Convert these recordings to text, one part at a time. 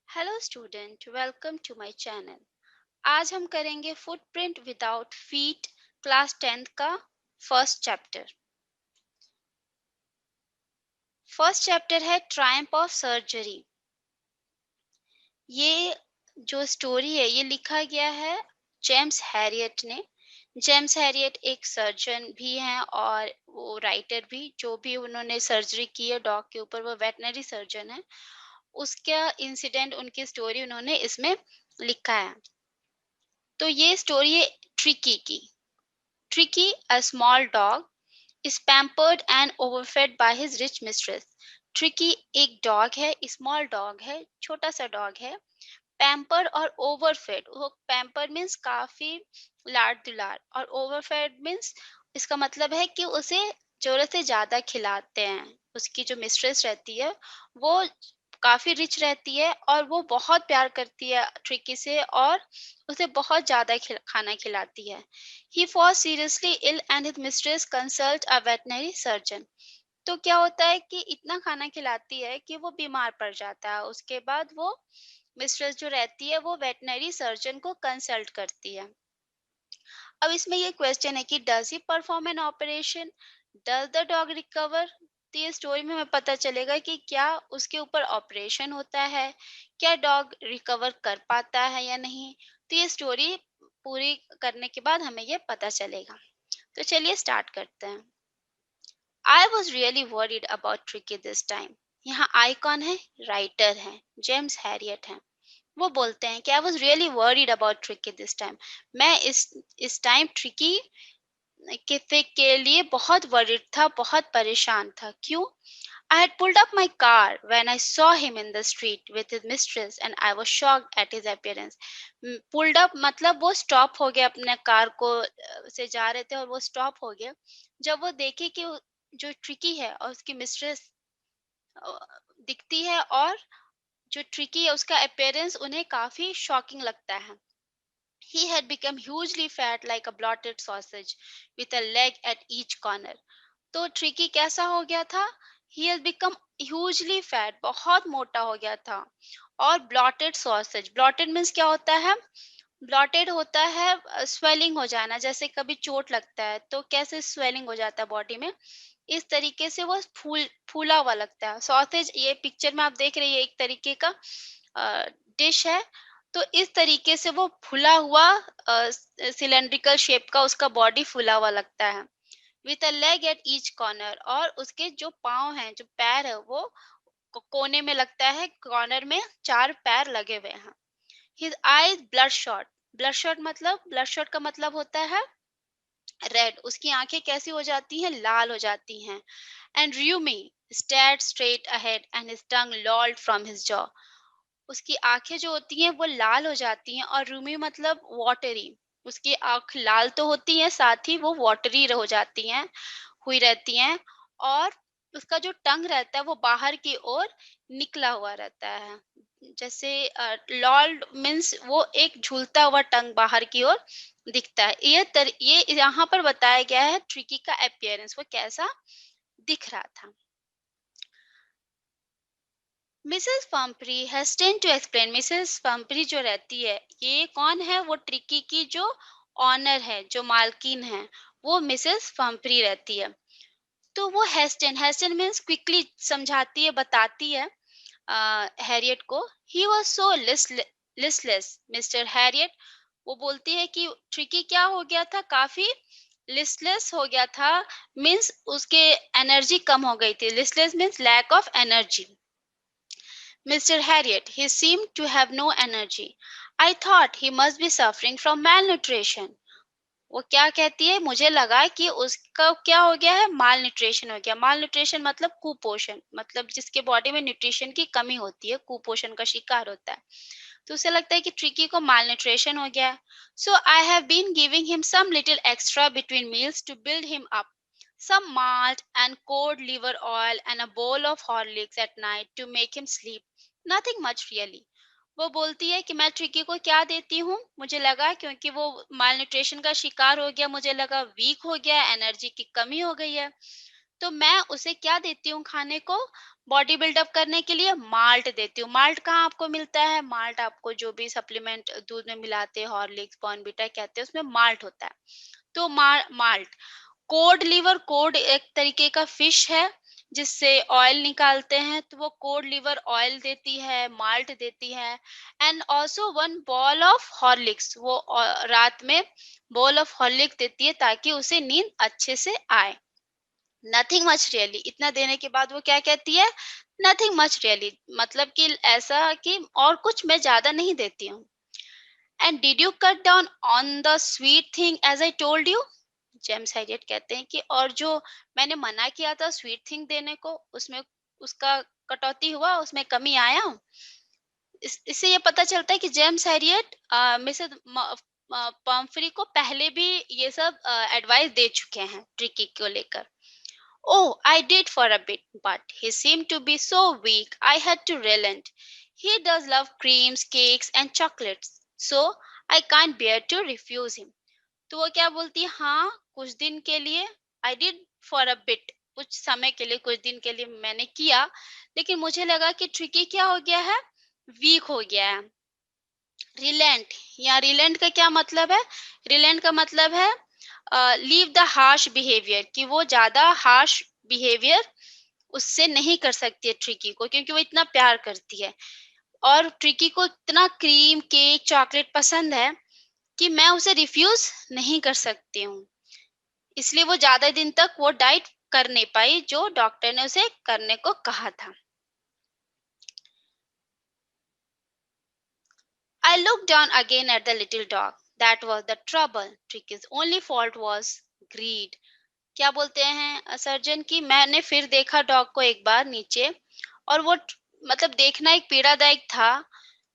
Hello student, welcome to my channel. आज हम करेंगे footprint without feet class 10th का फर्स्ट चैप्टर। फर्स्ट चैप्टर है ट्रायम्फ ऑफ सर्जरी। ये जो स्टोरी है ये लिखा गया है जेम्स हैरियट ने। जेम्स हैरियट एक सर्जन भी हैं और वो राइटर भी। जो भी उन्होंने सर्जरी की है डॉग के ऊपर वो वेटनरी सर्जन है। उसका इंसिडेंट, उनकी स्टोरी उन्होंने इसमें लिखा है। तो ये स्टोरी है ट्रिकी की। Tricky, a small dog, is pampered and overfed by his rich mistress. Tricky एक डॉग है, स्मॉल डॉग है, छोटा सा डॉग है। पैम्पर और ओवरफेड, वो पैम्पर मीन्स काफी लाड दुलार, और ओवरफेड मीन्स इसका मतलब है कि उसे जरूरत से ज्यादा खिलाते हैं। उसकी जो मिस्ट्रेस रहती है वो काफी रिच रहती है और वो बहुत प्यार करती है ट्रिकी से, और उसे बहुत ज्यादा खाना खिलाती है। He fall seriously ill and his mistress consult a veterinary surgeon. तो क्या होता है कि इतना खाना खिलाती है कि वो बीमार पड़ जाता है। उसके बाद वो मिस्ट्रेस जो रहती है वो वेटनरी सर्जन को कंसल्ट करती है। अब इसमें ये क्वेश्चन है कि does he perform an operation, does the dog recover. तो ये स्टोरी में हमें पता चलेगा कि क्या उसके ऊपर ऑपरेशन होता है, क्या डॉग रिकवर कर पाता है या नहीं। तो ये स्टोरी पूरी करने के बाद हमें ये पता चलेगा। तो चलिए स्टार्ट करते हैं। I was really worried about tricky this time. यहाँ आई कौन है? राइटर हैं, जेम्स हैरियट हैं। वो बोलते हैं कि I was really worried about tricky this time. मैं इस टाइम ट्रिकी के लिए बहुत वरीड था, बहुत परेशान था। क्यों? I had pulled up my car when I saw him in the street with his mistress and I was shocked at his appearance. Pulled up मतलब वो स्टॉप हो गया, अपने कार को से जा रहे थे और वो स्टॉप हो गया। जब वो देखे कि जो ट्रिकी है और उसकी मिस्ट्रेस दिखती है, और जो ट्रिकी है उसका अपीयरेंस उन्हें काफी शॉकिंग लगता है। He had become hugely fat like a blotted sausage with a leg at each corner. तो ट्रिकी कैसा हो गया था? He has become hugely fat, बहुत मोटा हो गया था। और ब्लॉटेड सॉसेज, ब्लॉटेड मीन्स क्या होता है? ब्लॉटेड होता है स्वेलिंग हो जाना, जैसे कभी चोट लगता है तो कैसे स्वेलिंग हो जाता है बॉडी में, इस तरीके से वो फूला हुआ लगता है। सॉसेज ये पिक्चर में आप देख रही है एक तरीके का डिश है। तो इस तरीके से वो फूला हुआ सिलेंड्रिकल शेप का उसका बॉडी फूला हुआ लगता है। With a leg at each corner, और उसके जो पाँव हैं, जो पैर है वो कोने में लगता है, कॉर्नर में चार पैर लगे हुए हैं। His eyes blood shot. Blood shot का मतलब होता है रेड। उसकी आंखें कैसी हो जाती हैं? लाल हो जाती हैं। And rheumy stared straight ahead and his tongue lolled from his jaw. उसकी आंखें जो होती हैं वो लाल हो जाती हैं, और रूमी मतलब वाटरी। उसकी आंख लाल तो होती है, साथ ही वो वाटरी हो जाती हैं, हुई रहती हैं। और उसका जो टंग रहता है वो बाहर की ओर निकला हुआ रहता है। जैसे लॉल्ड मीन्स वो एक झूलता हुआ टंग बाहर की ओर दिखता है। ये यहाँ पर बताया गया है ट्रिकी का अपीयरेंस, वो कैसा दिख रहा था। Mrs Pumphrey hasten to explain. Mrs Pumphrey जो रहती है, ये कौन है? वो ट्रिकी की जो ऑनर है, जो मालकिन है, वो मिसेस पंपरी रहती है। तो वो हेस्टेन, हेस्टेन मीन्स क्विकली समझाती है, बताती है हैरियट को। He was so listless mister Harriet. वो बोलती है कि ट्रिकी क्या हो गया था? काफी लिस्टलेस हो गया था। मीन्स उसके एनर्जी कम हो गई थी। Listless means lack of energy. Mr. Harriet, he seemed to have no energy. I thought he must be suffering from malnutrition. वो क्या कहती है? मुझे लगा कि उसका क्या हो गया है? माल न्यूट्रिशन हो गया। माल न्यूट्रिशन मतलब कुपोषण, मतलब जिसके बॉडी में न्यूट्रिशन की कमी होती है, कुपोषण का शिकार होता है। तो उसे लगता है कि ट्रिकी को माल न्यूट्रिशन हो गया है। So I have been giving him some little extra between meals to build him up, some malt and cold liver oil and a bowl of horlicks at night to make him sleep. Nothing much really. वो बोलती है कि मैं tricky को क्या देती हूँ, मुझे लगा क्योंकि वो माल न्यूट्रिशन का शिकार हो गया, मुझे लगा वीक हो गया, एनर्जी की कमी हो गई है, तो मैं उसे क्या देती हूँ खाने को, बॉडी बिल्डअप करने के लिए माल्ट देती हूँ। माल्ट कहाँ आपको मिलता है? माल्ट आपको जो भी सप्लीमेंट दूध में मिलाते हैं, हॉर्लिक्स, बॉर्नविटा कहते हैं, उसमें माल्ट होता है। तो माल्ट, कोड लिवर, कोड एक तरीके का फिश है जिससे ऑयल निकालते हैं, तो वो कोड लिवर ऑयल देती है, माल्ट देती है। And also one ball of Horlicks, वो रात में बॉल ऑफ हॉर्लिक्स देती है ताकि उसे नींद अच्छे से आए। नथिंग मच रियली, इतना देने के बाद वो क्या कहती है? नथिंग मच रियली, मतलब कि ऐसा कि और कुछ मैं ज्यादा नहीं देती हूँ। And did you cut down on the sweet thing as I told you? James Herriot कहते हैं कि और जो मैंने मना किया था स्वीट थिंग देने को, उसमें उसका कटौती हुआ, उसमें कमी आया। इससे ये पता चलता है कि जेम्स हैरियट मिसेस पम्फ्री को पहले भी ये सब एडवाइस दे चुके हैं ट्रिकी को लेकर। Oh, I did for a bit, but he seemed to be so weak I had to relent. He does love creams, cakes, and chocolates, so I can't bear to refuse him. तो वो क्या बोलती है? हाँ, कुछ दिन के लिए, I did for a bit, कुछ समय के लिए, कुछ दिन के लिए मैंने किया, लेकिन मुझे लगा कि ट्रिकी क्या हो गया है? वीक हो गया है। रिलेंट, या रिलेंट का क्या मतलब है? रिलेंट का मतलब है लीव द हार्श बिहेवियर, कि वो ज्यादा हार्श बिहेवियर उससे नहीं कर सकती है ट्रिकी को, क्योंकि वो इतना प्यार करती है। और ट्रिकी को इतना क्रीम, केक, चॉकलेट पसंद है कि मैं उसे रिफ्यूज नहीं कर सकती हूँ। इसलिए वो ज्यादा दिन तक वो डाइट कर नहीं पाई जो डॉक्टर ने उसे करने को कहा था। I looked down again at the little dog. That was the trouble. Tricky's only fault was greed. क्या बोलते हैं सर्जन, की मैंने फिर देखा डॉग को एक बार नीचे, और वो मतलब देखना एक पीड़ादायक था,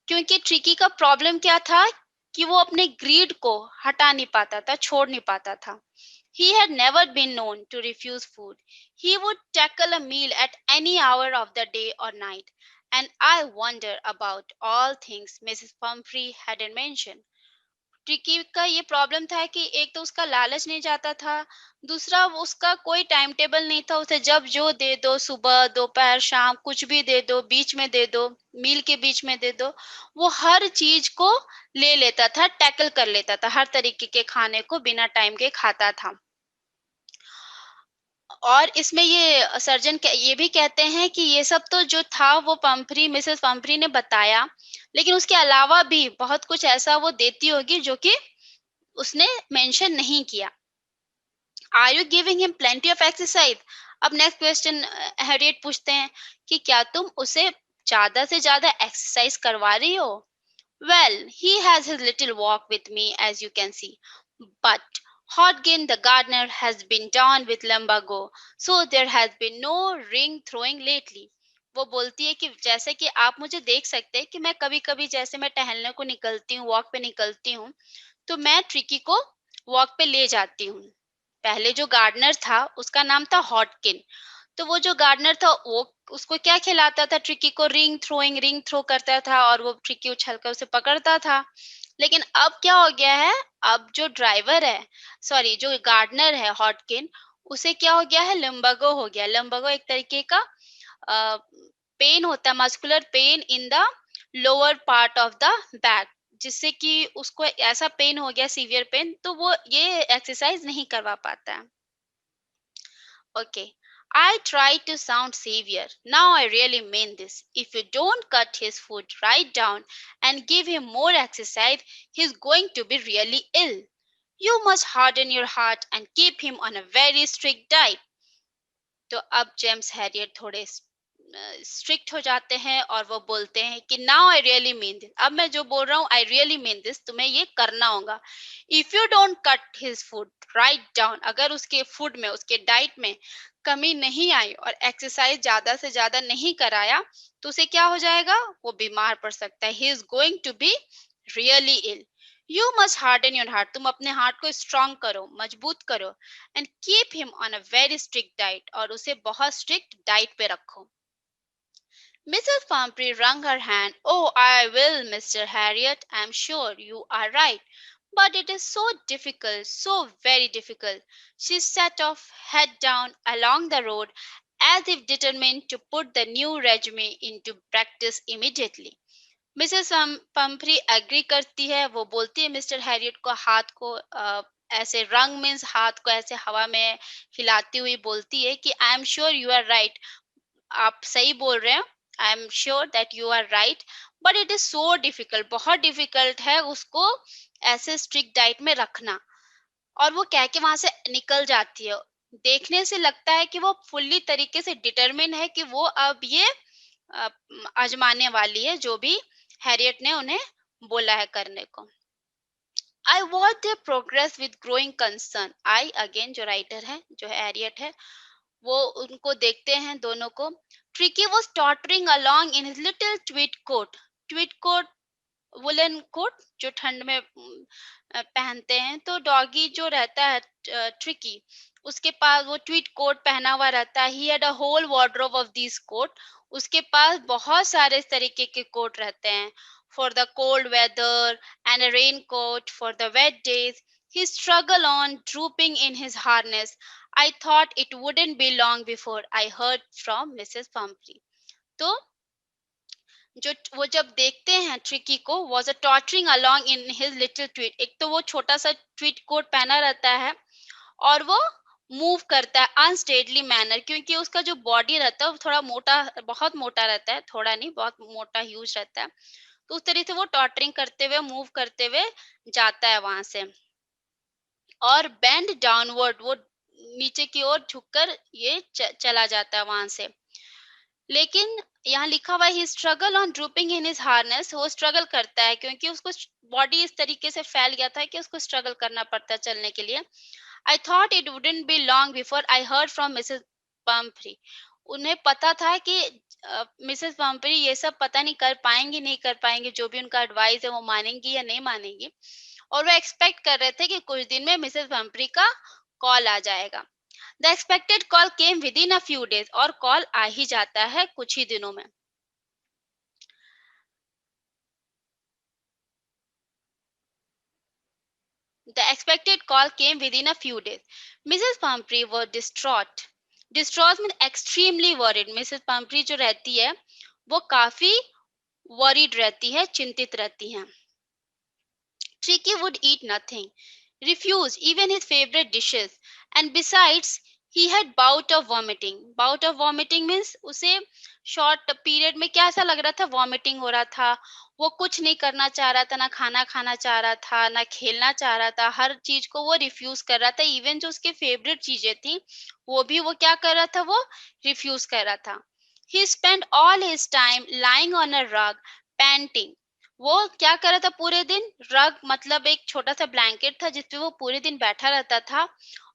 क्योंकि ट्रिकी का प्रॉब्लम क्या था कि वो अपने ग्रीड को हटा नहीं पाता था, छोड़ नहीं पाता था। He had never been known to refuse food. He would tackle a meal at any hour of the day or night. And I wonder about all things Mrs. Pumphrey hadn't mentioned. Tricky का ये problem था कि एक तो उसका लालच नहीं जाता था, दूसरा वो उसका कोई टाइम टेबल नहीं था, उसे जब जो दे दो, सुबह, दोपहर, शाम, कुछ भी दे दो, बीच में दे दो, मील के बीच में दे दो, वो हर चीज को ले लेता था, टैकल कर लेता था, हर तरीके के खाने को बिना टाइम के खाता था। और इसमें ये सर्जन ये भी कहते हैं कि ये सब तो जो था वो पंफरी, मिसेस पंफरी ने बताया, लेकिन उसके अलावा भी बहुत कुछ ऐसा वो देती होगी जो कि उसने मेंशन नहीं किया। Are you giving him plenty of exercise? अब नेक्स्ट क्वेश्चन हैरियट पूछते हैं कि क्या तुम उसे ज्यादा से ज्यादा एक्सरसाइज करवा रही हो? Well, he has his little walk with me, as you can see. But Hodgkin the gardener has been down with lumbago, so there has been no ring throwing lately. वो बोलती है कि जैसे कि आप मुझे देख सकते हैं कि मैं कभी कभी जैसे मैं टहलने को निकलती हूँ, वॉक पे निकलती हूँ, तो मैं ट्रिकी को वॉक पे ले जाती हूँ। पहले जो गार्डनर था उसका नाम था हॉटकिन, तो वो जो गार्डनर था वो उसको क्या खिलाता था? ट्रिकी को रिंग थ्रो करता था, और वो ट्रिकी उछल कर उसे पकड़ता था। लेकिन अब क्या हो गया है? अब जो ड्राइवर है, सॉरी जो गार्डनर है हॉटकिन, उसे क्या हो गया है? लंबागो हो गया। लंबागो एक तरीके का पेन होता है, muscular pain in the lower part of the back, जिससे कि उसको ऐसा पेन हो गया, सीवियर पेन, तो वो ये एक्सरसाइज नहीं करवा पाता है। Okay, I try to sound savior. Now I really mean this. If you don't cut his food right down and give him more exercise, he's going to be really ill. You must harden your heart and keep him on a very strict diet. तो अब James Harriet थोड़े strict हो जाते हैं और वो बोलते हैं कि now I really mean this, अब मैं जो बोल रहा हूँ आई रियली मीन दिस, तुम्हें ये करना होगा। If you don't cut his food write down, अगर उसके फूड में, उसके डाइट में कमी नहीं आई और एक्सरसाइज ज्यादा से ज्यादा नहीं कराया, तो उसे क्या हो जाएगा? वो बीमार पड़ सकता है। He is going to be really ill. You must harden your heart, तुम अपने हार्ट को स्ट्रांग करो, मजबूत करो। And keep him on a very strict diet, और उसे बहुत स्ट्रिक्ट डाइट पे रखो। Mrs. Pumphrey wrung her hand. Oh, I will, Mr. Harriet. I'm sure you are right. But it is so difficult, so very difficult. She set off, head down, along the road, as if determined to put the new regime into practice immediately. Mrs Pumphrey agree करती है, वो बोलती है mister Harriet को, हाथ को ऐसे रंग मीन्स हाथ को ऐसे हवा में हिलाती हुई बोलती है कि I am sure you are right, आप सही बोल रहे हैं, I am sure that you are right, but it is so difficult, बहुत डिफिकल्ट है उसको ऐसे स्ट्रिक्ट डाइट में रखना। और वो कह के वहां से निकल जाती है। देखने से लगता है कि वो फुल्ली तरीके से डिटरमिन है कि वो अब ये अ, आजमाने वाली है जो भी हैरियट ने उन्हें बोला है करने को। I watch there progress with growing concern. I again जो राइटर है, जो है हैरियट है, वो उनको देखते हैं दोनों को। Tricki was tottering along in his little tweed coat. Tweed coat woollen coat जो ठंड में पहनते हैं। तो डॉगी जो रहता है ट्रिकी, उसके पास वो ट्वीट कोट पहना हुआ रहता है। He had a whole wardrobe of this coat. उसके पास बहुत सारे इस तरीके के कोट रहते हैं। For the cold weather and a raincoat for the wet days. He struggle on drooping in his harness. I thought it wouldn't be long before I heard from Mrs Pumphrey. तो जो वो जब देखते हैं Tricki को, was a tottering along in his little tweed. एक तो वो छोटा सा ट्वीट कोट पहना रहता है और वो मूव करता है अनस्टेडली मैनर, क्योंकि उसका जो बॉडी रहता है वो थोड़ा मोटा, बहुत मोटा रहता है, थोड़ा नहीं बहुत मोटा ह्यूज रहता है। तो उस तरीके से वो टॉटरिंग करते हुए मूव करते हुए जाता है वहां से। और बेंड डाउनवर्ड, वो नीचे की ओर झुककर ये चला जाता है वहां से। लेकिन यहाँ लिखा हुआ है he struggle on drooping in his harness. वो स्ट्रगल करता है क्योंकि उसको बॉडी इस तरीके से फैल गया था कि उसको स्ट्रगल करना पड़ता है चलने के लिए। आई thought it wouldn't be long before I heard from Mrs Pomfrey. उन्हें पता था कि मिसेस पम्फ्री ये सब पता नहीं कर पाएंगी नहीं कर पाएंगे, जो भी उनका एडवाइस है वो मानेंगी या नहीं मानेंगी। और वो एक्सपेक्ट कर रहे थे कि कुछ दिन में मिसेस पम्फ्री का कॉल आ जाएगा। The expected call came with in a few days. और कॉल आ ही जाता है कुछ ही दिनों में। The expected call came within a few days. Mrs. Pumphrey was distraught. Distraught means extremely worried. Mrs. Pumphrey जो रहती है वो काफी worried रहती है, चिंतित रहती हैं। Tricky would eat nothing, refused even his favorite dishes, and besides, he had bout of vomiting. Bout of vomiting means उसे short period में क्या ऐसा लग रहा था, vomiting हो रहा था। वो कुछ नहीं करना चाह रहा था, ना खाना खाना चाह रहा था, ना खेलना चाह रहा था। हर चीज को वो रिफ्यूज कर रहा था। इवन जो उसके फेवरेट चीजें थी वो भी वो क्या कर रहा था, वो रिफ्यूज कर रहा था। He spent all his time lying on a rug, panting. वो क्या कर रहा था पूरे दिन, रग मतलब एक छोटा सा ब्लैंकेट था जिसपे वो पूरे दिन बैठा रहता था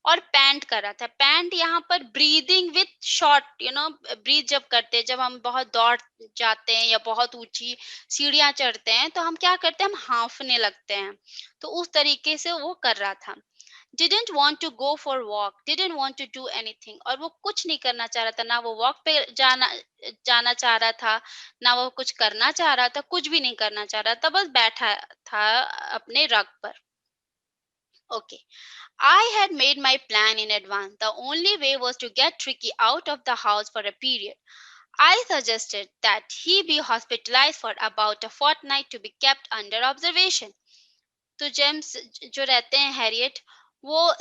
और पैंट कर रहा था। पैंट यहाँ पर ब्रीदिंग विथ शॉर्ट, ब्रीथ जब करते हैं, जब हम बहुत दौड़ जाते हैं या बहुत ऊंची सीढ़ियां चढ़ते हैं तो हम क्या करते हैं, हम हांफने लगते हैं। तो उस तरीके से वो कर रहा था। didn't want to go for walk, didn't want to do anything। और वो कुछ नहीं करना चाह रहा था, ना वो वॉक पे जाना जाना चाह रहा था, ना वो कुछ करना चाह रहा था, कुछ भी नहीं करना चाह रहा था, बस बैठा था अपने रग पर। Okay, I had made my plan in advance. The only way was to get Tricky out of the house for a period. I suggested that he be hospitalized for about a fortnight to be kept under observation. तो James जो रहते हैं Harriet, वो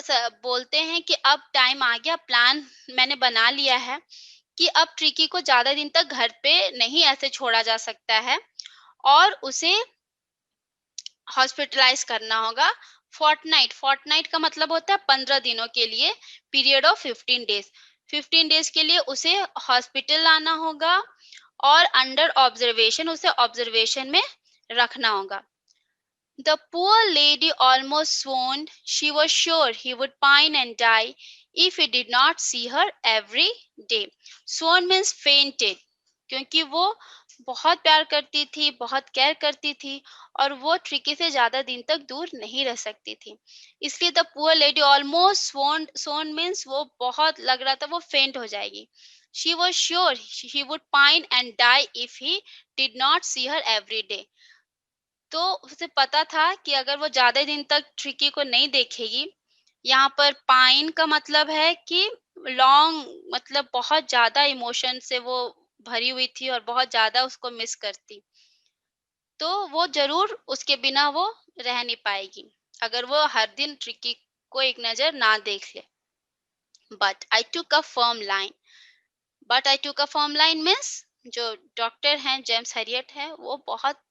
बोलते हैं कि अब time आ गया, प्लान मैंने बना लिया है कि अब ट्रिकी को ज्यादा दिन तक घर पे नहीं ऐसे छोड़ा जा सकता है और उसे हॉस्पिटलाइज करना होगा। फोर्टनाइट, फोर्टनाइट का मतलब होता है 15 दिनों के लिए, पीरियड ऑफ 15 डेज। 15 डेज के लिए उसे हॉस्पिटल आना होगा और अंडर ऑब्जर्वेशन, उसे ऑब्जर्वेशन में रखना होगा। The poor lady almost swooned. She was sure he would pine and die if he did not see her every day. Swoon means fainted, क्योंकि वो बहुत प्यार करती थी, बहुत केयर करती थी और वो ट्रिकी से ज्यादा दिन तक दूर नहीं रह सकती थी। इसलिए the poor lady almost swooned, swoon means वो बहुत लग रहा था वो फेंट हो जाएगी। She was sure he would pine and die if he did not see her every day. तो उसे पता था कि अगर वो ज़्यादा दिन तक ट्रिकी को नहीं देखेगी, यहाँ पर पाइन का मतलब है कि लॉन्ग, मतलब बहुत ज़्यादा इमोशन से वो भरी हुई थी और बहुत ज़्यादा उसको मिस करती। तो वो ज़रूर उसके बिना वो रह नहीं पाएगी, अगर वो हर दिन ट्रिकी को एक नज़र ना देख ले। बट आई टूक a firm line. But I टूक अ फर्म लाइन मीन्स, जो डॉक्टर हैं जेम्स हैरियट है, वो बहुत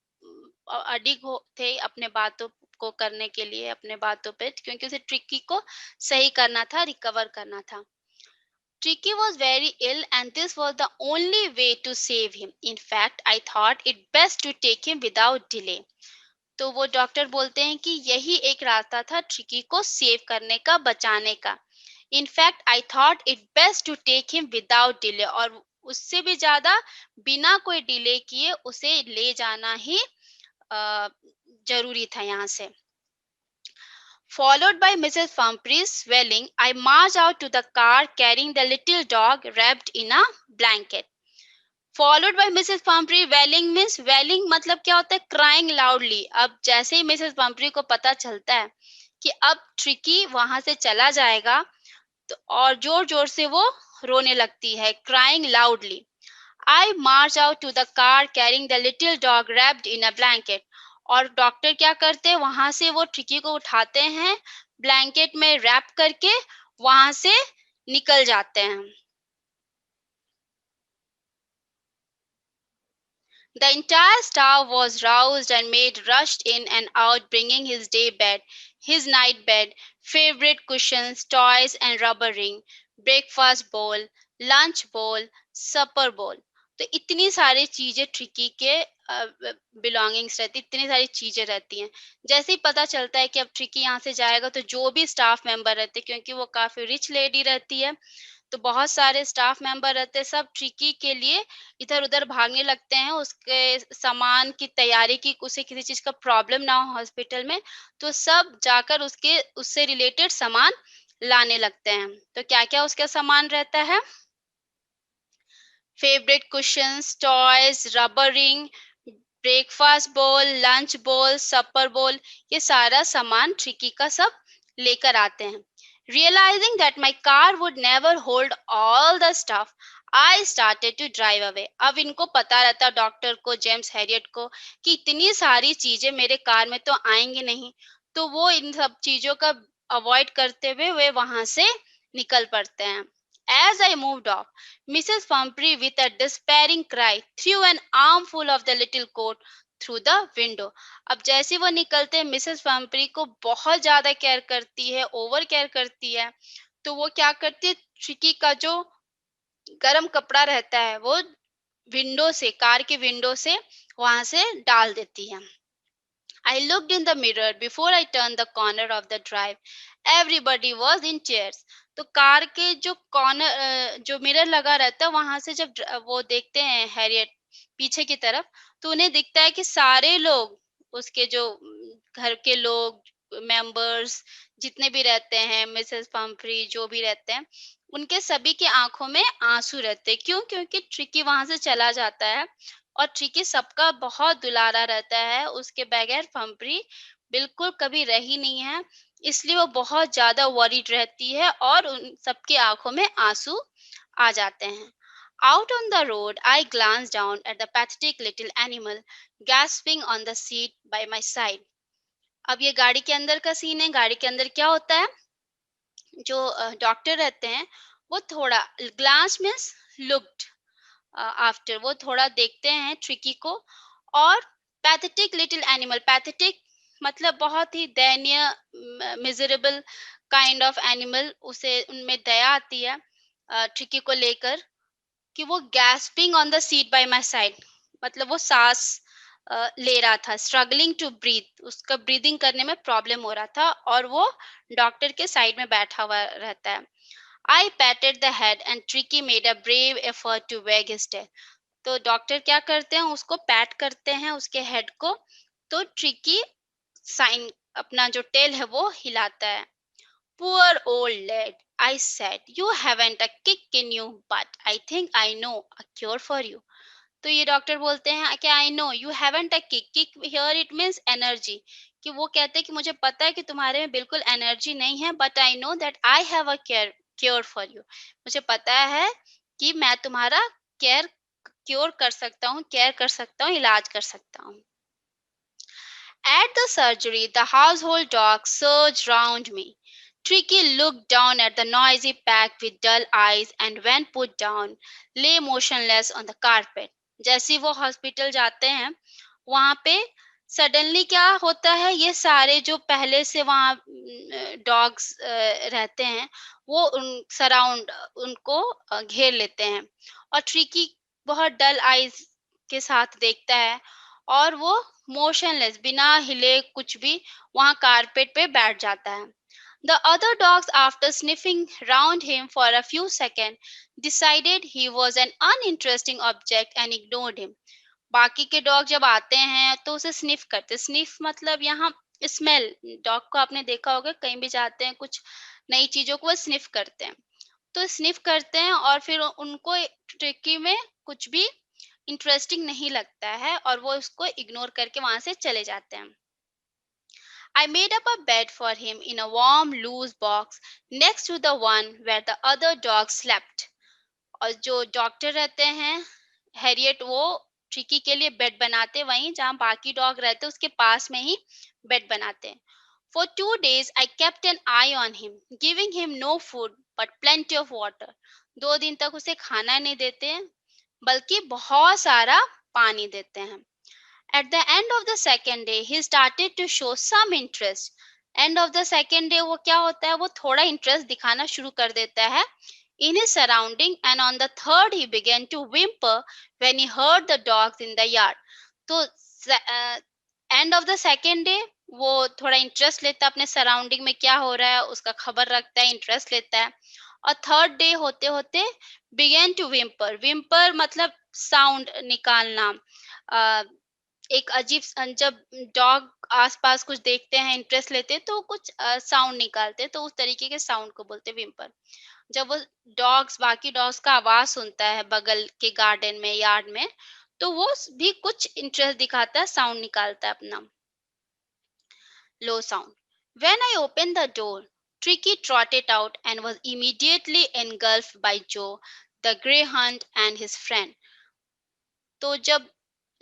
अडिग हो थे अपने बातों को करने के लिए, अपने बातों पे, क्योंकि उसे ट्रिकी को सही करना था, रिकवर करना था। Tricky was very ill, and this was the only way to save him. In fact, I thought it best to take him without delay. तो वो डॉक्टर बोलते हैं कि यही एक रास्ता था ट्रिकी को सेव करने का, बचाने का। In fact I thought it best to take him without delay, और उससे भी ज्यादा बिना कोई डिले किए उसे ले जाना ही अ, जरूरी था यहाँ से। Followed by Mrs. Pumphrey's swelling, I marched out to the car carrying the little dog wrapped in a blanket. Followed by Mrs Pumphrey. Wailing means, wailing मतलब क्या होता है, क्राइंग लाउडली। अब जैसे ही मिसेस पम्परी को पता चलता है कि अब ट्रिकी वहां से चला जाएगा, तो और जोर जोर से वो रोने लगती है, crying loudly. I march out to the car carrying the little dog wrapped in a blanket. और डॉक्टर क्या करते हैं, वहां से वो ट्रिकी को उठाते हैं, ब्लैंकेट में रैप करके वहां से निकल जाते हैं। The entire staff was roused and maid rushed in and out, bringing his day bed, his night bed, favorite cushions, toys, and rubber ring, breakfast bowl, lunch bowl, supper bowl. तो इतनी सारी चीजें ट्रिकी के belongings रहती, इतनी सारी चीजें रहती हैं। जैसे ही पता चलता है कि अब ट्रिकी यहाँ से जाएगा, तो जो भी स्टाफ मेंबर रहते, क्योंकि वो काफी रिच लेडी रहती है, तो बहुत सारे स्टाफ मेंबर रहते हैं, सब ट्रिकी के लिए इधर-उधर भागने लगते हैं, उसके सामान की तैयारी की, उसे किसी चीज़ का प्रॉब्लम ना हो हॉस्पिटल में, तो सब जाकर उसके उससे रिलेटेड सामान लाने लगते हैं। तो क्या-क्या उसका सामान रहता है? Favourite cushions, toys, rubber ring, breakfast बोल, लंच बोल, सपर बोल, ये सारा सामान ट्रिकी का सब लेकर आते हैं। Realising that my car would never hold all the stuff, I started to drive away. अब इनको पता रहता, डॉक्टर को, जेम्स हैरियट को, कि इतनी सारी चीजें मेरे कार में तो आएंगी नहीं, तो वो इन सब चीजों का अवॉइड करते हुए वे वहां से निकल पड़ते हैं। As I moved off, Mrs. Pumphrey, with a despairing cry, threw an armful of the little coat through the window. अब जैसे वो निकलते हैं, मिसेस पम्परी को बहुत ज्यादा केयर करती है, ओवर केयर करती है। तो वो क्या करती है, ट्रिकी का जो गर्म कपड़ा रहता है, वो विंडो से, कार के विंडो से वहां से डाल देती है। I looked in the mirror before I turned the corner of the drive. Everybody was in chairs. तो कार के जो कॉर्नर, जो मिरर लगा रहता है, वहां से जब वो देखते हैं हैरियट पीछे की तरफ, तो उन्हें दिखता है कि सारे लोग, उसके जो घर के लोग, मेंबर्स जितने भी रहते हैं, मिसेस पम्फ्री जो भी रहते हैं, उनके सभी की आंखों में आंसू रहते हैं। क्यों? क्योंकि ट्रिकी वहां से चला जाता है, और ट्रिकी सबका बहुत दुलारा रहता है, उसके बगैर फम्परी बिल्कुल कभी रही नहीं है, इसलिए वो बहुत ज्यादा वरीड रहती है, और उन सबकी आंखों में आंसू आ जाते हैं। Out on the road, I glanced down at the pathetic little animal gasping on the seat by my side. अब ये गाड़ी के अंदर का सीन है। गाड़ी के अंदर क्या होता है, जो डॉक्टर रहते हैं, वो थोड़ा, ग्लांस मीन्स लुक्ड आफ्टर, वो थोड़ा देखते हैं ट्रिकी को। और पैथेटिक लिटिल एनिमल, पैथेटिक मतलब बहुत ही दयनीय, मिजरेबल काइंड ऑफ एनिमल, उसे उनमें दया आती है ट्रिकी को लेकर, कि वो gasping on the seat by my side, मतलब वो सांस ले रहा था, स्ट्रगलिंग टू ब्रीथ, उसका ब्रीदिंग करने में प्रॉब्लम हो रहा था, और वो डॉक्टर के साइड में बैठा हुआ रहता है। I patted the head and Tricki made a brave effort to wag his tail. तो डॉक्टर क्या करते हैं, उसको पैट करते हैं, उसके हेड को। तो ट्रिकी साइन, अपना जो टेल है वो हिलाता है। Poor old lad, I said, you haven't a kick in you, but I think I know a cure for you. तो ये डॉक्टर बोलते हैं कि I know you haven't a kick, kick here it means energy, कि वो कहते हैं कि मुझे पता है कि तुम्हारे में बिल्कुल एनर्जी नहीं है, but I know that I have a care cure for you, मुझे पता है कि मैं तुम्हारा केयर क्योर कर सकता हूँ, केयर कर सकता हूँ, इलाज कर सकता हूँ। At the surgery, the household dog surged round me. Tricky looked down at the noisy pack with dull eyes and when put down, lay motionless on the carpet. जैसे ही वो हॉस्पिटल जाते हैं, वहाँ पे सडनली क्या होता है, ये सारे जो पहले से वहाँ डॉग्स रहते हैं, वो उन सराउंड उनको घेर लेते हैं और ट्रिकी बहुत डल आईज के साथ देखता है और वो मोशनलेस बिना हिले कुछ भी वहां कारपेट पे बैठ जाता है. The other dogs, after sniffing round him for a few seconds, decided he was an uninteresting object and ignored him. बाकी के डॉग जब आते हैं तो उसे स्निफ करते, स्निफ मतलब यहाँ स्मेल, डॉग को आपने देखा होगा कहीं भी जाते हैं कुछ नई चीजों को वो स्निफ करते हैं, तो स्निफ करते हैं और फिर उनको ट्रिकी में कुछ भी इंटरेस्टिंग नहीं लगता है और वो उसको इग्नोर करके वहां से चले जाते हैं. I made up a bed for him in a warm, loose box next to the one where the other dogs slept. और जो डॉक्टर रहते हैं हैरियट, वो ट्रिकी के लिए बेड बनाते वहीं जहाँ बाकी डॉग रहते उसके पास में ही बेड बनाते हैं. For 2 days I kept an eye on him, giving him no food but plenty of water. 2 दिन तक उसे खाना नहीं देते हैं, बल्कि बहुत सारा पानी देते हैं. At the end of the second day, he started to show some interest. End of the second day वो क्या होता है, वो थोड़ा इंटरेस्ट दिखाना शुरू कर देता है in his surrounding, and on the third he began to whimper when he heard the dogs in the yard. तो end of the second day वो थोड़ा इंटरेस्ट लेता है अपने सराउंडिंग में क्या हो रहा है, उसका खबर रखता है, इंटरेस्ट लेता है. और थर्ड डे होते होते बिगेन टू विम्पर, विम्पर मतलब साउंड निकालना. एक अजीब जब डॉग आसपास कुछ देखते हैं, इंटरेस्ट लेते हैं, तो कुछ साउंड निकालते हैं, तो उस तरीके के साउंड को बोलते हैं विम्पर. जब वो डॉग्स बाकी डॉग्स का आवाज सुनता है बगल के गार्डन में, यार्ड में, तो वो भी कुछ इंटरेस्ट दिखाता है, साउंड निकालता है अपना, low sound. When I opened the door, Tricky trotted out and was immediately engulfed by Joe, the greyhound, and his friend. तो जब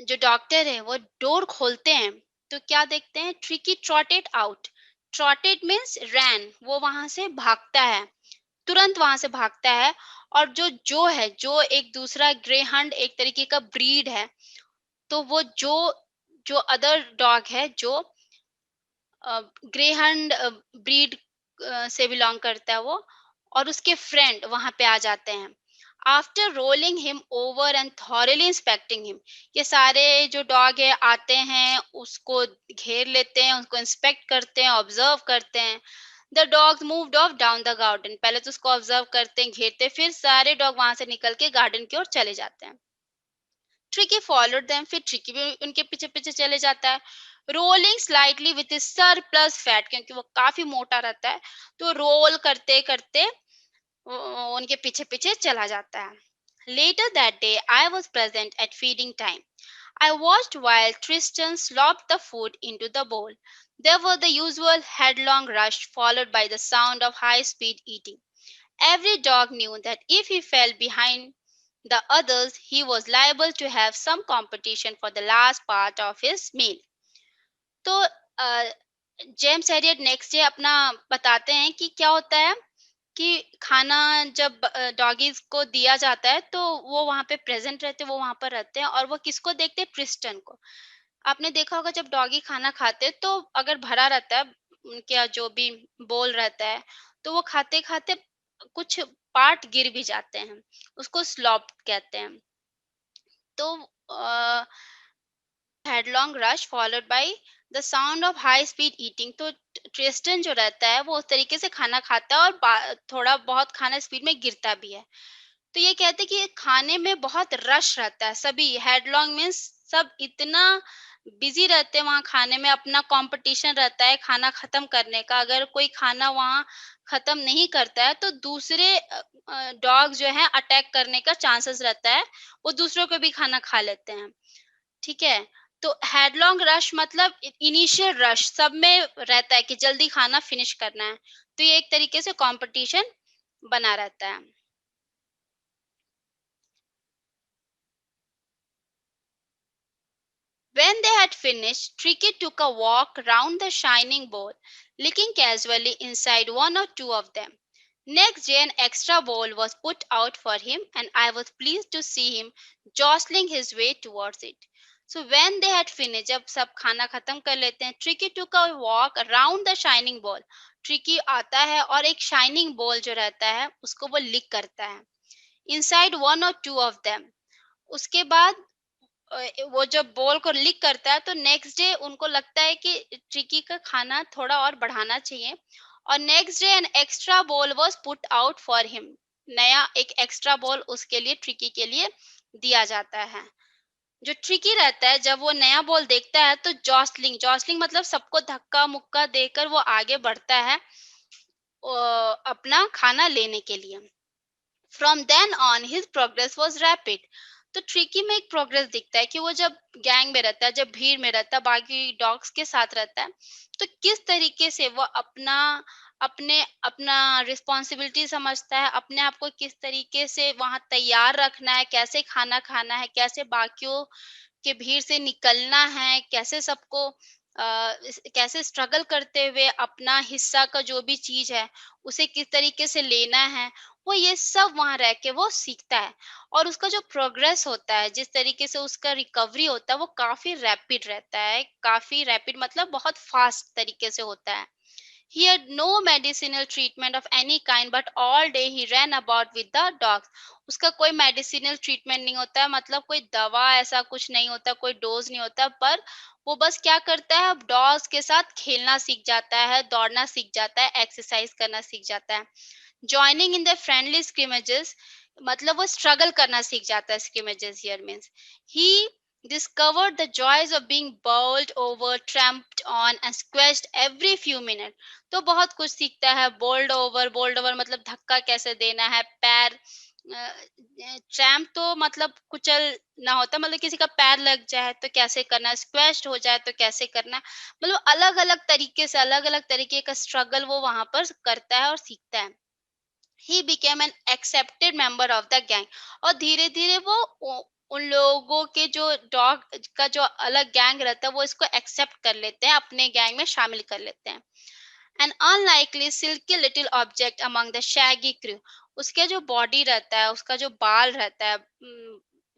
जो डॉक्टर है वो डोर खोलते हैं, तो क्या देखते हैं, ट्रिकी ट्रॉटेड आउट. ट्रॉटेड मीन्स रैन, वो वहां से भागता है, तुरंत वहां से भागता है. और जो है, जो एक दूसरा ग्रे हंड एक तरीके का ब्रीड है, तो वो जो जो अदर डॉग है जो ग्रे हंड ब्रीड से बिलोंग करता है वो, और उसके फ्रेंड वहां पे आ जाते हैं. After rolling him over and thoroughly inspecting him, ये सारे जो डॉग है आते हैं, उसको घेर लेते हैं, उसको इंस्पेक्ट करते हैं, ऑब्जर्व करते हैं. The dogs moved of down the garden, पहले तो उसको ऑब्जर्व करते हैं, घेरते हैं, फिर सारे डॉग वहां से निकल के गार्डन की ओर चले जाते हैं. ट्रिकी फॉलोड देम, फिर ट्रिकी भी उनके पीछे पीछे चले जाता है, rolling slightly with his sir plus fat, क्योंकि वो काफी मोटा रहता है, तो रोल करते करते उनके पीछे पीछे चला जाता है. Later that day I was present at feeding time. I watched while Tristan slopped the food into the bowl. There was the usual headlong rush followed by the sound of high speed eating. Every dog knew that if he fell behind the others, he was liable to have some competition for the last part of his meal. तो James एरियट next day अपना बताते हैं कि क्या होता है कि खाना जब डॉगीज को दिया जाता है, तो वो वहां पे प्रेजेंट रहते हैं, वो वहां पर रहते हैं, और वो किसको देखते हैं, ट्रिस्टन को. आपने देखा होगा जब डॉगी खाना खाते हैं, तो अगर भरा रहता है उनका जो भी बोल रहता है, तो वो खाते खाते कुछ पार्ट गिर भी जाते हैं, उसको स्लॉप कहते हैं. तो headlong rush followed by the sound of high speed eating, तो ट्रिस्टन जो रहता है वो उस तरीके से खाना खाता है और थोड़ा बहुत खाना स्पीड में गिरता भी है. तो ये कहते हैं कि खाने में बहुत रश रहता है, सभी हेडलॉन्ग मीन्स सब इतना बिजी रहते हैं वहाँ खाने में, अपना कंपटीशन रहता है खाना खत्म करने का। अगर कोई खाना वहाँ खत्म नहीं करता है तो दूसरे डॉग जो है अटैक करने का चांसेस रहता है, वो दूसरों को भी खाना खा लेते हैं। ठीक है? तो हेडलॉन्ग रश मतलब इनिशियल रश सब में रहता है कि जल्दी खाना फिनिश करना है। तो ये एक तरीके से कंपटीशन बना रहता है। When they had finished, Tricky took a walk round the shining bowl, looking casually inside one or two of them. Next day, an extra bowl was put out for him, and I was pleased to see him jostling his way towards it. So when they had finished, जब सब खाना खत्म कर लेते हैं, Tricky took a walk around the shining bowl. Tricky आता है और एक shining bowl जो रहता है, उसको वो lick करता है. Inside one or two of them. उसके बाद वो जब बॉल को लिक करता है तो नेक्स्ट डे उनको लगता है कि ट्रिकी का खाना थोड़ा और बढ़ाना चाहिए, और next day an extra ball was put out for him. नया एक एक्स्ट्रा बॉल उसके लिए, ट्रिकी के लिए दिया जाता है। जो ट्रिकी रहता है जब वो नया बॉल देखता है तो जॉस्लिंग जॉस्लिंग मतलब सबको धक्का मुक्का देकर वो आगे बढ़ता है अपना खाना लेने के लिए। From then on his progress was rapid. तो ट्रिकी में एक प्रोग्रेस दिखता है कि वो जब गैंग में रहता है, जब भीड़ में रहता है, बाकी डॉग्स के साथ रहता है, तो किस तरीके से वो अपना अपने अपना रिस्पॉन्सिबिलिटी समझता है, अपने आप को किस तरीके से वहां तैयार रखना है, कैसे खाना खाना है, कैसे बाकियों के भीड़ से निकलना है, कैसे सबको कैसे स्ट्रगल करते हुए अपना हिस्सा का जो भी चीज है उसे किस तरीके से लेना है, वो ये सब वहाँ रह के वो सीखता है। और उसका जो प्रोग्रेस होता है, जिस तरीके से उसका रिकवरी होता है, वो काफ़ी रैपिड रहता है। काफ़ी रैपिड मतलब बहुत फ़ास्ट तरीके से होता है। He had no medicinal treatment of any kind, but all day he ran about with the dogs. उसका कोई मेडिसिनल ट्रीटमेंट नहीं होता है, मतलब कोई दवा ऐसा कुछ नहीं होता, कोई डोज नहीं होता, पर वो बस क्या करता है, डॉग्स के साथ खेलना सीख जाता है, दौड़ना सीख जाता है, एक्सरसाइज करना सीख जाता है। Joining in the friendly scrimmages मतलब वो स्ट्रगल करना सीख जाता है। Scrimmages here means he discovered the joys of being bowled over, tramped on and squashed every few minutes. तो बहुत कुछ सीखता है। बोल्ड ओवर मतलब धक्का कैसे देना है, पैर ट्रैम्प तो मतलब कुचल ना होता, मतलब किसी का पैर लग जाए तो कैसे करना है, स्क्वैश्ड हो जाए तो कैसे करना है, मतलब अलग अलग तरीके से अलग अलग तरीके का स्ट्रगल वो वहां पर करता है और सीखता है। He became an accepted member of the gang. और धीरे धीरे वो उन लोगों के जो डॉग का जो अलग गैंग रहता है वो इसको एक्सेप्ट कर लेते हैं, अपने गैंग में शामिल कर लेते हैं। An unlikely silky little object among the shaggy crew. उसके जो बॉडी रहता है, उसका जो बाल रहता है,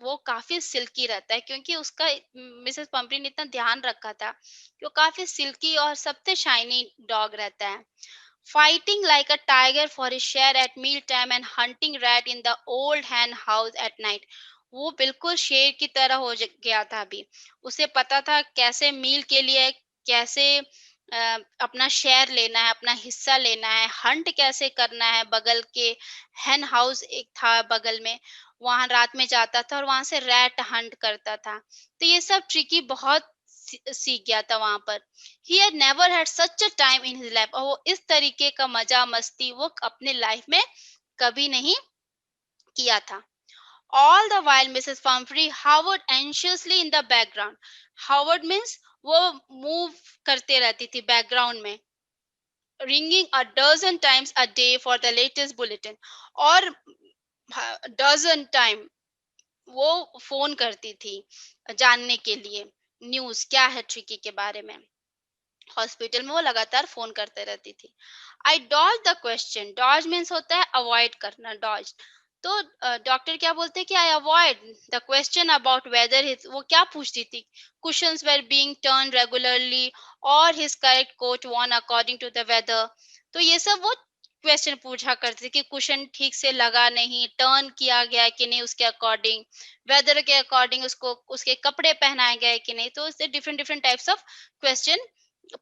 वो काफी सिल्की रहता है, क्योंकि उसका मिसेस पंपरी ने इतना ध्यान रखा था कि वो काफी सिल्की और सबसे शाइनी डॉग रहता है। Fighting like a tiger for his share at mealtime and hunting rat in the old hen house at night. वो बिल्कुल शेर की तरह हो गया था अभी। उसे पता था कैसे मील के लिए कैसे अपना शेयर लेना है, अपना हिस्सा लेना है, हंट कैसे करना है। बगल के हेन हाउस एक था बगल में, वहां रात में जाता था और वहां से रैट हंट करता था। तो ये सब ट्रिकी बहुत सीख गया था वहां पर। ही had never had such a time in his life। और वो इस तरीके का मजा मस्ती वो अपने लाइफ में कभी नहीं किया था। All the while Mrs. Pumphrey hovered anxiously in the background। Hovered means वो मूव करते रहती थी बैकग्राउंड में, ringing a dozen times a day for the latest bulletin। और डजन टाइम वो फोन करती थी जानने के लिए न्यूज क्या है ट्रिकी के बारे में। हॉस्पिटल में वो लगातार फोन करते रहती थी। I dodge the question. Dodge means होता है अवॉइड करना, डॉज। तो डॉक्टर क्या बोलते हैं कि I avoid the question about whether his, वो क्या पूछती थी, cushions were being turned regularly or his correct coat worn according to the weather. तो ये सब वो क्वेश्चन पूछा करती थी कि कुशन ठीक से लगा नहीं, टर्न किया गया कि नहीं उसके अकॉर्डिंग, वेदर के अकॉर्डिंग उसको उसके कपड़े पहनाए गए कि नहीं। तो इससे different different types of question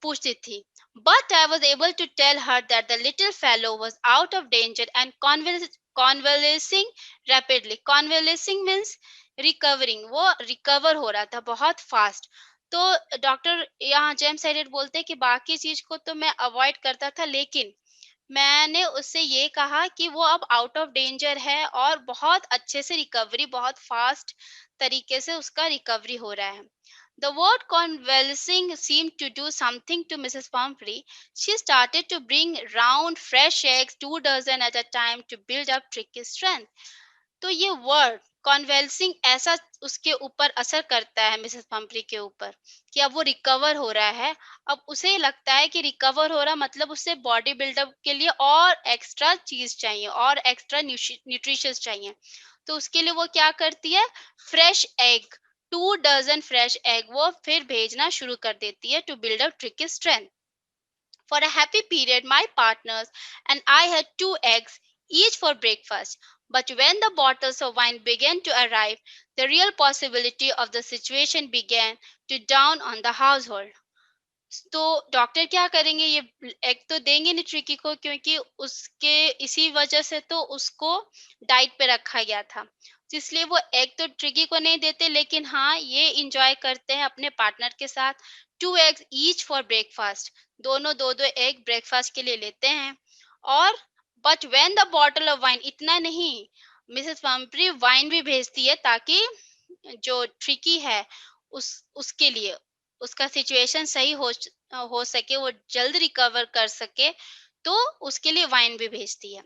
पूछती थी। But I was able to tell her that the little fellow was out of danger and convalescing rapidly। Convalescing means recovering, वो रिकवर हो रहा था बहुत फास्ट। तो डॉक्टर यहाँ जेम्स हेरियट बोलते हैं कि बाकी चीज को तो मैं अवॉइड करता था, लेकिन मैंने उससे ये कहा कि वो अब आउट ऑफ डेंजर है और बहुत अच्छे से रिकवरी, बहुत फास्ट तरीके से उसका रिकवरी हो रहा है। The word convalescing seemed to do something to Mrs. Pumphrey. She started to bring round fresh eggs, 2 dozen at a time, to build up Tricky's strength. तो ये वर्ड कॉन्वेल्सिंग ऐसा उसके ऊपर असर करता है, मिसेस पंपरी के ऊपर, कि अब वो रिकवर हो रहा है। अब उसे लगता है कि रिकवर हो रहा मतलब उसे बॉडी बिल्डअप के लिए और एक्स्ट्रा चीज चाहिए और एक्स्ट्रा न्यूट्रिशियस चाहिए। तो उसके लिए वो क्या करती है, fresh egg, 2 dozen fresh egg वो फिर भेजना शुरू कर देती है to build up Tricki strength. For a happy period, my partners and I had 2 eggs each for breakfast. But when the bottles of wine began to arrive, the real possibility of the situation began to dawn on the household. तो doctor क्या करेंगे, ये egg तो देंगे नहीं tricky को, क्योंकि उसके इसी वजह से तो उसको डाइट पे रखा गया था। इसलिए वो एग तो ट्रिकी को नहीं देते, लेकिन हाँ ये इंजॉय करते हैं अपने पार्टनर के साथ। 2 eggs ईच फॉर ब्रेकफास्ट, दोनों दो दो एग ब्रेकफास्ट के लिए लेते हैं। और but when the bottle of wine, इतना नहीं, मिसेस पंपरी वाइन भी भेजती है ताकि जो ट्रिकी है उसके लिए उसका सिचुएशन सही हो सके, वो जल्द रिकवर कर सके, तो उसके लिए वाइन भी भेजती है।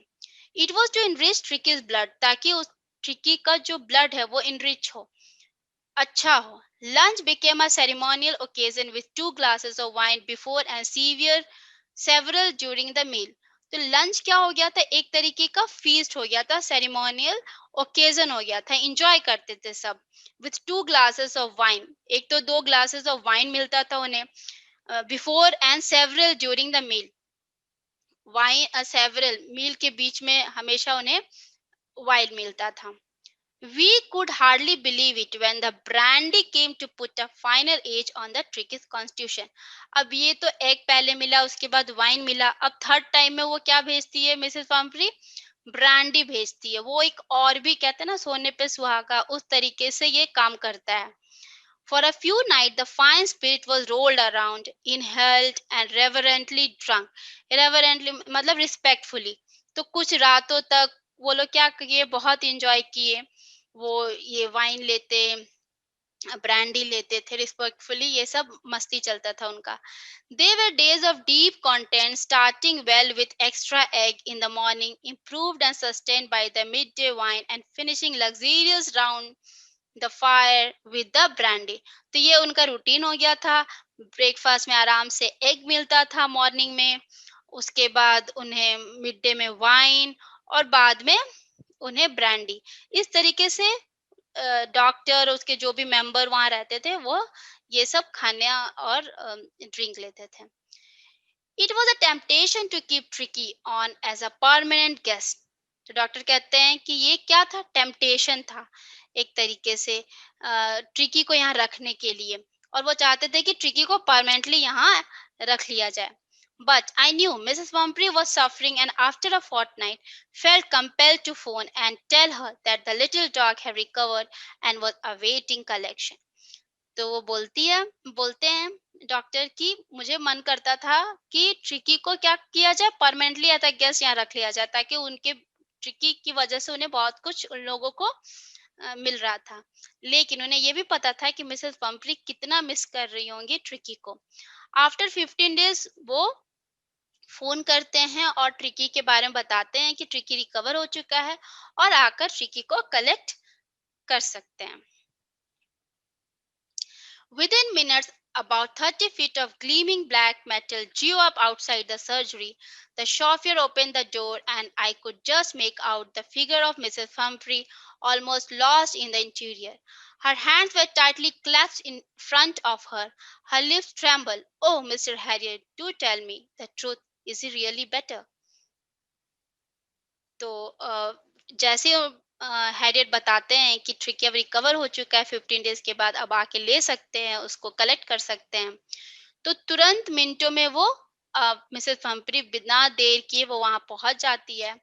It was to enrich Tricki's blood, ताकि उस ट्रिकी का जो ब्लड है वो इनरिच हो, अच्छा हो। Lunch became a ceremonial occasion with 2 glasses of wine before and several during the meal. तो लंच क्या हो गया था, एक तरीके का फीस्ट हो गया था, सेरेमोनियल ओकेजन हो गया था, एंजॉय करते थे सब। विथ 2 ग्लासेस ऑफ वाइन, एक तो 2 ग्लासेस ऑफ वाइन मिलता था उन्हें before and several during the meal. Wine several meal के बीच में हमेशा उन्हें वाइन मिलता था। We could hardly believe it when the brandy came to put a final edge on the tricky constitution. अब ये तो एग पहले मिला, उसके बाद वाइन मिला, अब थर्ड टाइम में वो क्या भेजती है मिसेस पंपरी, ब्रांडी भेजती है। वो एक और भी कहते हैं ना सोने पे सुहागा, उस तरीके से ये काम करता है। For a few nights, the fine spirit was rolled around, inhaled and reverently drunk. Reverently मतलब respectfully. तो कुछ रातों तक वो लोग क्या किए, बहुत इंजॉय किए। वो ये वाइन लेते, ब्रांडी लेते थे रिस्पेक्टफुली, ये सब मस्ती चलता था उनका। They were days of deep content, starting well with extra egg in the morning, improved and sustained by the midday wine, and finishing luxurious round the fire with the brandy. तो ये उनका routine हो गया था। Breakfast में आराम से egg मिलता था मॉर्निंग में, उसके बाद उन्हें मिड डे में वाइन, और बाद में उन्हें ब्रांडी। इस तरीके से डॉक्टर, उसके जो भी मेंबर वहां रहते थे, वो ये सब खाना और ड्रिंक लेते थे। It was a temptation to keep Tricki on as a permanent guest. तो डॉक्टर कहते हैं कि ये क्या था, टेम्पटेशन था एक तरीके से ट्रिकी को यहाँ रखने के लिए, और वो चाहते थे कि ट्रिकी को परमानेंटली यहाँ रख लिया जाए। But I knew Mrs. Pumphrey was suffering, and after a fortnight, felt compelled to phone and tell her that the little dog had recovered and was awaiting collection. तो वो बोलते हैं डॉक्टर कि मुझे मन करता था कि ट्रिकी को क्या किया जाए, परमानेंटली एज अ गेस्ट यहाँ रख लिया जाए, ताकि उनके ट्रिकी की वजह से उन्हें बहुत कुछ उन लोगों को मिल रहा था। लेकिन उन्हें ये भी पता था कि मिसेस पंपरी कितना मिस कर रही होंगी ट्रिकी को। आफ्टर 15 डेज वो फोन करते हैं और ट्रिकी के बारे में बताते हैं कि ट्रिकी रिकवर हो चुका है और आकर ट्रिकी को कलेक्ट कर सकते हैं। Within minutes, about 30 feet of gleaming black metal drew up outside the surgery. The chauffeur opened the door, and I could just make out the figure of Mrs. Humphrey, almost lost in the interior. Her hands were tightly clasped in front of her. Her lips trembled. Oh, Mr. Harriet, do tell me the truth. Is he really better? तो जैसे Harriet बताते हैं कि tricky अब recover हो चुका है 15 days के बाद, अब आके ले सकते हैं, उसको कलेक्ट कर सकते हैं। तो तुरंत मिनटों में वो मिसेस हम्परी बिना देर किए वो वहां पहुंच जाती है,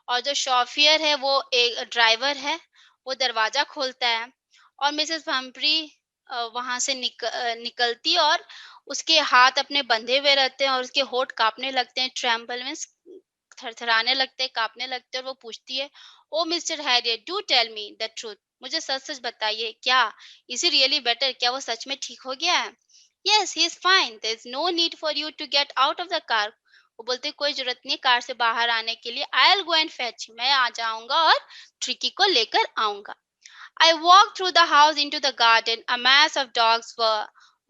और जो शॉफियर है वो एक ड्राइवर है, वो दरवाजा खोलता है, और मिसेस हम्फ्री वहां से निकलती, और उसके हाथ अपने बंधे हुए रहते हैं और उसके होठ कांपने लगते हैं, ट्रेम्बल मीन्स थरथराने लगते हैं, कांपने लगते हैं, और वो पूछती है, oh Mr Herriot, do tell me the truth, मुझे सच सच बताइए, क्या इज ही रियली बेटर, क्या वो सच में ठीक हो गया है? Yes, he is fine, there is no need for you to get out of the car. वो बोलते कोई जरूरत नहीं कार से बाहर आने के लिए, I will go and fetch, मैं आ जाऊंगा और ट्रिकी को लेकर आऊंगा। I walked through the house into the garden. A mass of dogs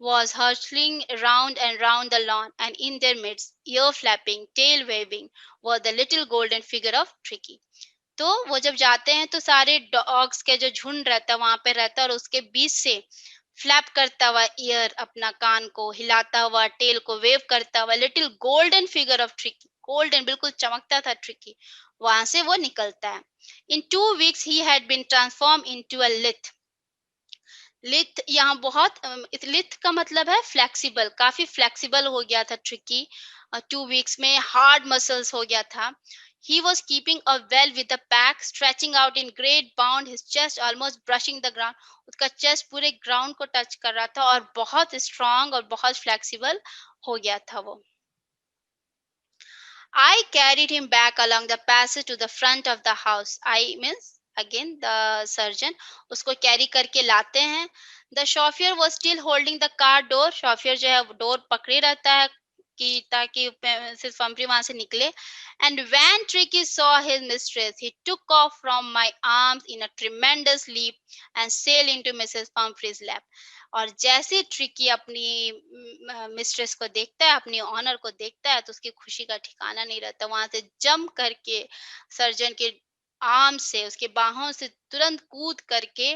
was hurtling round and round the lawn, and in their midst, ear flapping, tail waving, was the little golden figure of Tricky. तो वो जब जाते हैं तो सारे dogs के जो झुंड रहता है वहां पे रहता है, और उसके बीच से फ्लैप करता हुआ ईयर, अपना कान को हिलाता हुआ, टेल को वेव करता हुआ, little golden figure of tricky, golden बिल्कुल चमकता था ट्रिकी, वहां से वो निकलता है। इन 2 weeks he had been transformed into a lith। लिथ यहाँ बहुत लिथ का मतलब है फ्लेक्सिबल, काफी फ्लेक्सिबल हो गया था ट्रिकी। 2 weeks में हार्ड मसल्स हो गया था। He was keeping up well with the pack, stretching out in great bound, his chest almost brushing the ground। उसका चेस्ट पूरे ग्राउंड को टच कर रहा था, और बहुत स्ट्रांग और बहुत फ्लेक्सिबल हो गया था वो। I carried him back along the passage to the front of the house। I means again the surgeon उसको कैरी करके लाते हैं। The chauffeur was still holding the car door। chauffeur जो है डोर पकड़े रहता है कि ताकि सिर्फ फम्परी वहां से निकले। And when Tricky saw his mistress, he took off from my arms in a tremendous leap and sailed into Mrs. Pumphrey's lap। और जैसे ट्रिकी अपनी मिस्ट्रेस को देखता है, अपनी ऑनर को देखता है, तो उसकी खुशी का ठिकाना नहीं रहता, वहां से जंप करके सर्जन के आर्म से, उसके बाहों से तुरंत कूद करके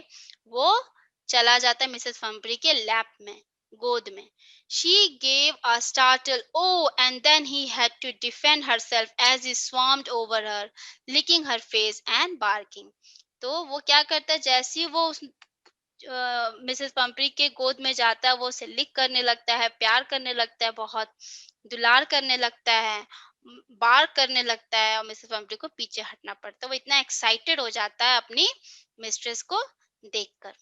वो चला जाता है मिसेस फम्परी के लैप में, गोद में। She gave a startled oh and then he had to defend herself as he swarmed over her, licking her face and barking। तो वो क्या करता है, जैसे ही वो मिसेस पंपरी के गोद में जाता है, वो उसे लिक करने लगता है, प्यार करने लगता है, बहुत दुलार करने लगता है, बार करने लगता है, और मिसेस पंपरी को पीछे हटना पड़ता है। वो इतना एक्साइटेड हो जाता है अपनी मिस्ट्रेस को देखकर।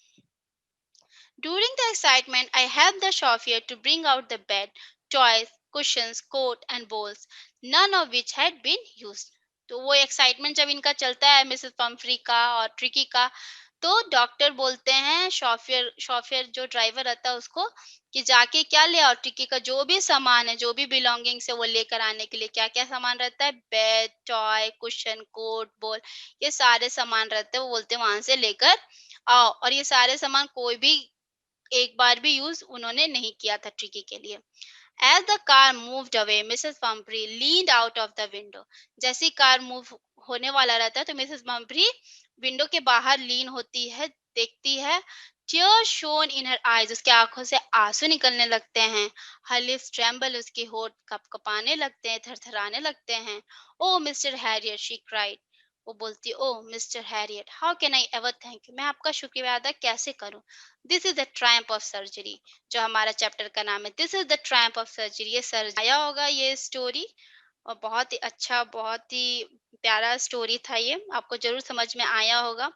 During the excitement, I helped the chauffeur to bring out the bed, toys, cushions, coat and bowls, none of which had been used। तो वो एक्साइटमेंट जब इनका चलता है मिसेस पंफ्री का और ट्रिकी का, तो डॉक्टर बोलते हैं शॉफियर शॉफियर जो ड्राइवर रहता है उसको कि जाके क्या ले आओ, ट्रिकी का जो भी सामान है, जो भी बिलोंगिंग्स है वो लेकर आने के लिए। क्या क्या सामान रहता है, बेड, टॉय, कुशन, कोट, बोल, ये सारे सामान रहते हैं। वो बोलते हैं वहां से लेकर आओ, और ये सारे सामान कोई भी एक बार भी यूज उन्होंने नहीं किया था ट्रिकी के लिए। As the car moved away, Mrs. Pumphrey leaned out of the window। जैसे ही कार मूव होने वाला रहता है तो मिसेस पंपरी विंडो के बाहर लीन होती है, देखती है। Tears shone in her eyes। उसकी आंखों से आंसू निकलने लगते हैं। Her lips tremble। उसके होठ कपकपाने लगते हैं, थरथराने लगते हैं। Oh, Mr. Harriet, she cried। वो बोलती, oh Mr Herriot, how can I ever thank you, मैं आपका शुक्रिया अदा कैसे करूं। This is the triumph of surgery, जो हमारा चैप्टर का नाम है, this is the triumph of surgery. ये सर्जरी आया होगा ये स्टोरी, और बहुत ही अच्छा, बहुत ही प्यारा स्टोरी था ये, आपको जरूर समझ में आया होगा।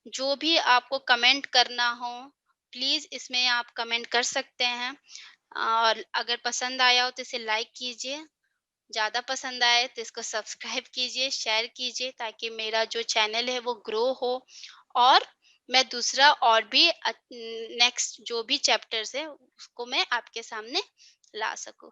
जो भी आपको कमेंट करना हो, प्लीज इसमें आप कमेंट कर सकते हैं। और अगर पसंद आया हो तो इसे लाइक कीजिए, ज़्यादा पसंद आए तो इसको सब्सक्राइब कीजिए, शेयर कीजिए, ताकि मेरा जो चैनल है वो ग्रो हो, और मैं दूसरा और भी नेक्स्ट जो भी चैप्टर्स है उसको मैं आपके सामने ला सकूँ।